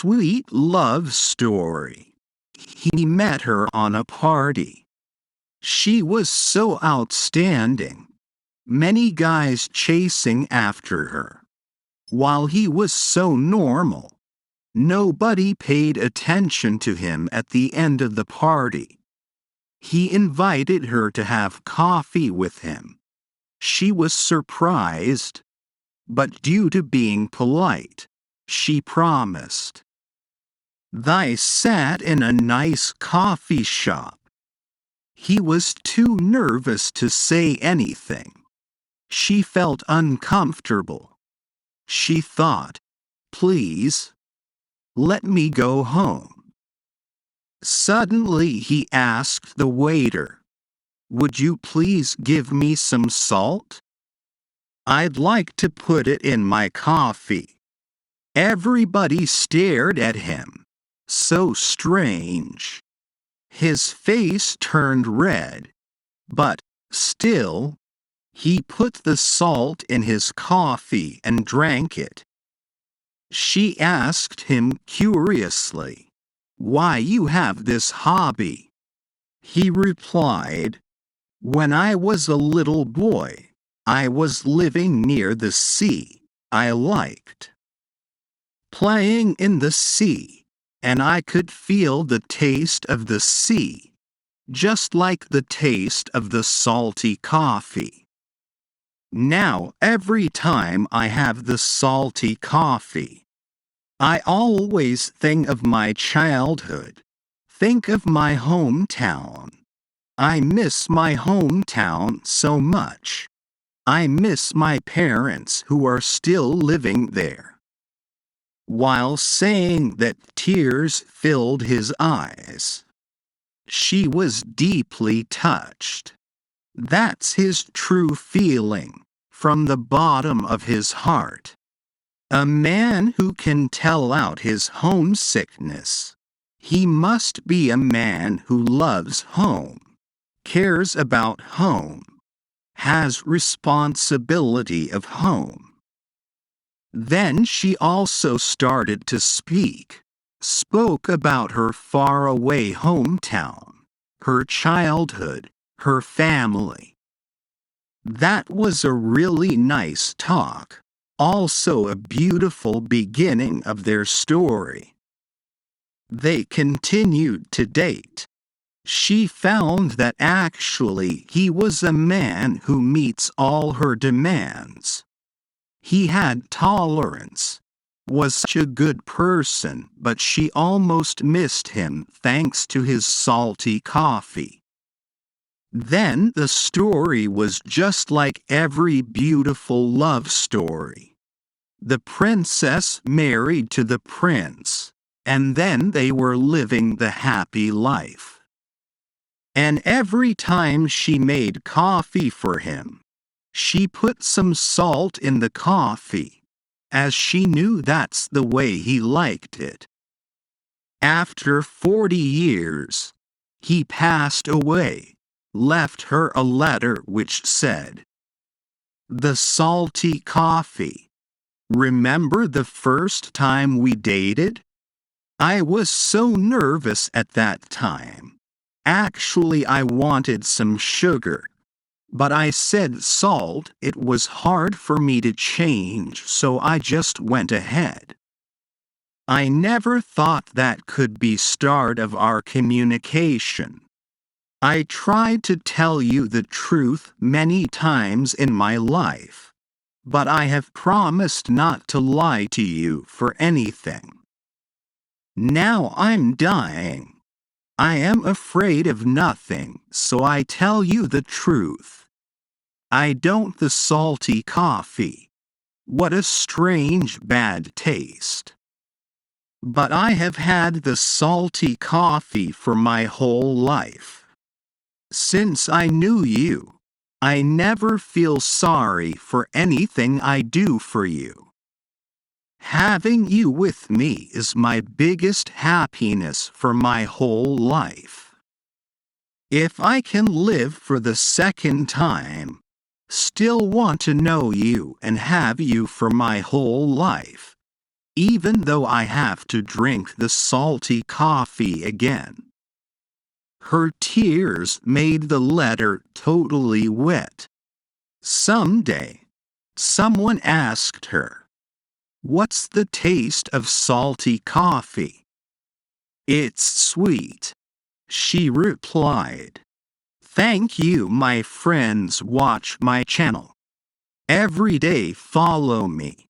sweet love story. He met her on a party. She was so outstanding. Many guys chasing after her. While he was so normal, nobody paid attention to him at the end of the party. He invited her to have coffee with him. She was surprised, but due to being polite, she promised. They sat in a nice coffee shop. He was too nervous to say anything. She felt uncomfortable. She thought, please, let me go home. Suddenly he asked the waiter, would you please give me some salt? I'd like to put it in my coffee. Everybody stared at him. So strange. His face turned red, but still, he put the salt in his coffee and drank it. She asked him curiously, why you have this hobby? He replied, when I was a little boy, I was living near the sea. I liked playing in the sea, and I could feel the taste of the sea, just like the taste of the salty coffee. Now every time I have the salty coffee, I always think of my childhood, think of my hometown. I miss my hometown so much. I miss my parents who are still living there. While saying that, tears filled his eyes. She was deeply touched. That's his true feeling, from the bottom of his heart. A man who can tell out his homesickness. He must be a man who loves home, cares about home, has responsibility of home. Then she also started to spoke about her faraway hometown, her childhood, her family. That was a really nice talk. Also a beautiful beginning of their story. They continued to date. She found that actually he was a man who meets all her demands. He had tolerance, was such a good person, but she almost missed him thanks to his salty coffee. Then the story was just like every beautiful love story. The princess married to the prince, and then they were living the happy life. And every time she made coffee for him, she put some salt in the coffee, as she knew that's the way he liked it. After 40 years, he passed away. Left her a letter which said, the salty coffee. Remember the first time we dated? I was so nervous at that time. Actually, I wanted some sugar. But I said salt. It was hard for me to change, so I just went ahead. I never thought that could be start of our communication. I tried to tell you the truth many times in my life, but I have promised not to lie to you for anything. Now I'm dying. I am afraid of nothing, so I tell you the truth. I don't the salty coffee. What a strange bad taste. But I have had the salty coffee for my whole life. Since I knew you, I never feel sorry for anything I do for you. Having you with me is my biggest happiness for my whole life. If I can live for the second time, still want to know you and have you for my whole life, even though I have to drink the salty coffee again. Her tears made the letter totally wet. Someday, someone asked her, "What's the taste of salty coffee?" "It's sweet," she replied. Thank you, my friends. Watch my channel. Every day follow me.